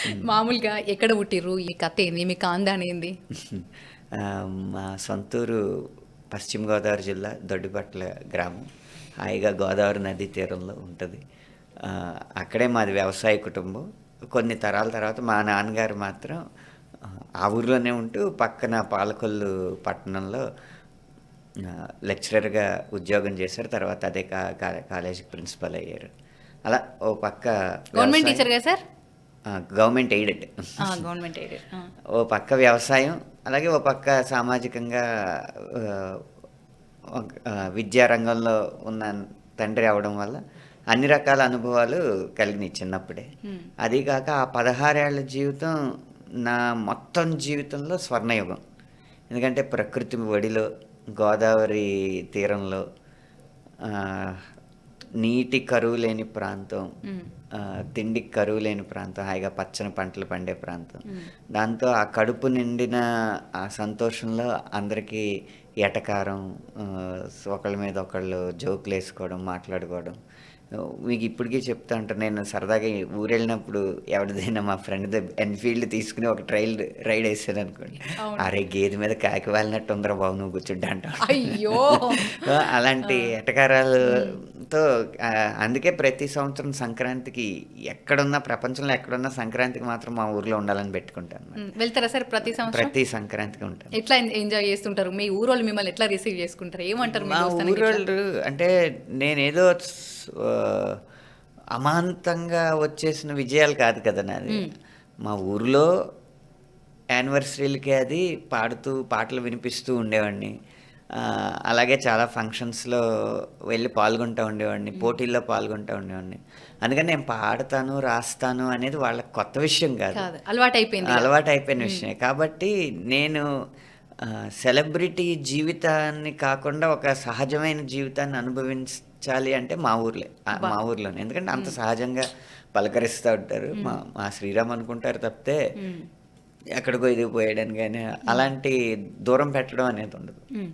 హ్మ్. మామూలుగా ఎక్కడ పుట్టిర్రు? ఈ కథ ఏంది? మీ కాందాన ఏంది? మా సొంతూరు పశ్చిమ గోదావరి జిల్లా దొడ్డిపట్ల గ్రామం. హాయిగా గోదావరి నదీ తీరంలో ఉంటది. అక్కడే మాది వ్యవసాయ కుటుంబం. కొన్ని తరాల తర్వాత మా నాన్నగారు మాత్రం ఆ ఊర్లోనే ఉంటూ పక్కన పాలకొల్లు పట్టణంలో లెక్చరర్‌గా ఉద్యోగం చేశారు. తర్వాత అదే కాలేజీకి ప్రిన్సిపల్ అయ్యారు. అలా ఓ పక్క గవర్నమెంట్ వ్యవసాయం. టీచర్‌గా sir? Government aided. Government aided. ఓ పక్క వ్యవసాయం, అలాగే ఓ పక్క సామాజికంగా ఆహ్, విద్యా రంగంలో ఉన్న తండ్రి అవ్వడం వల్ల అన్ని రకాల అనుభవాలు కలిగినాయి చిన్నప్పుడే. హ్మ్. అదీ కాక ఆ 16 ఏళ్ల జీవితం నా మొత్తం జీవితంలో స్వర్ణయుగం. ఎందుకంటే ప్రకృతి ఒడిలో, గోదావరి తీరంలో, ఆహ్, నీటి కరువు లేని ప్రాంతం, హ్మ్. తిండికి కరువు లేని ప్రాంతం, హాయిగా పచ్చని పంటలు పండే ప్రాంతం. హ్మ్. దాంతో ఆ కడుపు నిండిన ఆ సంతోషంలో అందరికీ ఎటకారం, ఒకళ్ళ మీద ఒకళ్ళు జోకులేసుకోవడం, మాట్లాడుకోవడం. మీకు ఇప్పటికీ చెప్తా ఉంటాను. నేను సరదాగా ఊరెళ్ళినప్పుడు ఎవరిదైనా మా ఫ్రెండ్‌ది ఎన్‌ఫీల్డ్ తీసుకొని ఒక రైడ్ ఏసాననుకోండి. అవును. "అరే! గేదె మీద కాకి వాలినట్టు ఉందిరా బాబు నువ్వు కూర్చుంటే" అంటాం. అయ్యో! ఆ! అలాంటి హ్మ్. ఎటకారాలతో అందుకే ప్రతి సంవత్సరం సంక్రాంతికి ఎక్కడున్నా, ప్రపంచంలో ఎక్కడున్నా సంక్రాంతికి మాత్రం మా ఊర్లో ఉండాలని పెట్టుకుంటానన్నమాట. వెళ్తారా సార్ ప్రతి సంవత్సరం? ప్రతి సంక్రాంతికి ఉంటాను. ఎట్లా ఎంజాయ్ చేస్తుంటారు? మీ ఊరోళ్ళు మిమ్మల్ని ఎట్లా రిసీవ్ చేసుకుంటారు? ఏమంటారు మా మీరు వస్తానంటే ఇట్లా? ఊరోళ్ళు అంటే నేనేదో ఆహ్, అమాంతంగా వచ్చేసిన విజయాలు కాదు కదా నాది. హ్మ్. మా ఊర్లో యానివర్సరీలకి అది పాడుతూ, పాటలు వినిపిస్తూ ఉండేవాడిని. అలాగే చాలా ఫంక్షన్స్‌లో వెళ్ళి పాల్గొంటా ఉండేవాడిని. హ్మ్. పోటీల్లో పాల్గొంటా ఉండేవాడిని. అందుకని నేను పాడతాను, రాస్తాను అనేది వాళ్ళకి కొత్త విషయం కాదు. కాదు. అలవాటయిపోయిందిగ. అలవాటయిపోయిన హ్మ్. విషయమే. కాబట్టి నేను సెలబ్రిటీ జీవితాన్ని కాకుండా ఒక సహజమైన జీవితాన్ని అనుభవించాలి అంటే మా ఊర్లే. అబ్బా! మా ఊర్లోనే. ఎందుకంటే అంత హ్మ్. సహజంగా పలకరిస్తా ఉంటారు. మా హ్మ్. మా శ్రీరామ్ అనుకుంటారు తప్పితే హ్మ్. ఎక్కడికో ఎదిగిపోయాడని గాని హ్మ్. అలాంటి దూరం పెట్టడం అనేది ఉండదు. హ్మ్.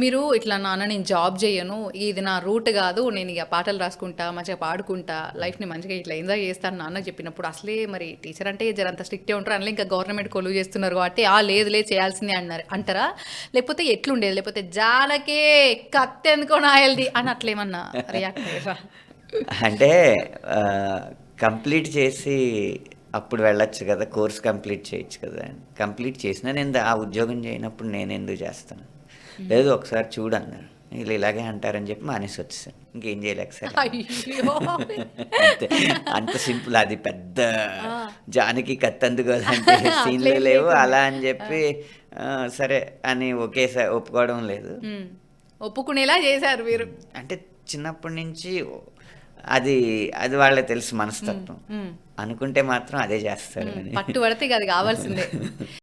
మీరు ఇట్లా నాన్న నేను జాబ్ జెయ్యను. ఇది నా రూట్ గాదు. నేనిగ పాటలు రాసుకుంటా, మంచిగా పాడుకుంటా, లైఫ్‌ని మంచిగా ఇట్లా ఎంజాయ్ చేస్తా అని నాన్నకి చెప్పినప్పుడు అసలే మరి టీచర్ అంటే జరంత స్ట్రిక్టే ఉంటారు. అందులో ఇంకా గవర్నమెంట్ కొలువు చేస్తున్నారు కాబట్టి, లేదు లేదు చేయాల్సిందే అన్నారు అంటారా? లేకపోతే ఎట్లుండేది? లేకపోతే జానకే కత్తెందుకో నాయల్ది అని అట్లేమన్నా రియాక్ట్ అయ్యారా? అంటే ఆహ్, కంప్లీట్ చేసి అప్పుడు వెళ్ళొచ్చు కదా! కోర్స్ కంప్లీట్ చేయొచ్చు కదా! అని. కంప్లీట్ చేసినా నేను ఆ ఉద్యోగం చేయనప్పుడు నేనెందుకు చేస్తాను? హ్మ్. లేదు ఒకసారి చూడన్నారు. ఈళ్ళు ఇలాగే అంటారని చెప్పి మానేసొచ్చేసాను. ఇంకేం చేయలేక సైలెంట్‌గా. అయ్యో! అంతే. అంత సింపుల్. అది పెద్ద ఆ! జానకి కత్తందుకు అలాంటి సీన్‌లు అట్లేం లేవు. లేకుండే. అలా అని ఆ! చెప్పి సరే అని ఒకేసారి ఒప్పుకోవడం లేదు. హ్మ్. ఒప్పుకునేలా చేశారు మీరు. అంటే చిన్నప్పటి నుంచి అది అది వాళ్ళకి తెలుసు హ్మ్. మనస్తత్వం. హ్మ్. అనుకుంటే మాత్రం అదే చేస్తారు హ్మ్. అని. పట్టు పడితే ఇగ అది కావాల్సిందే.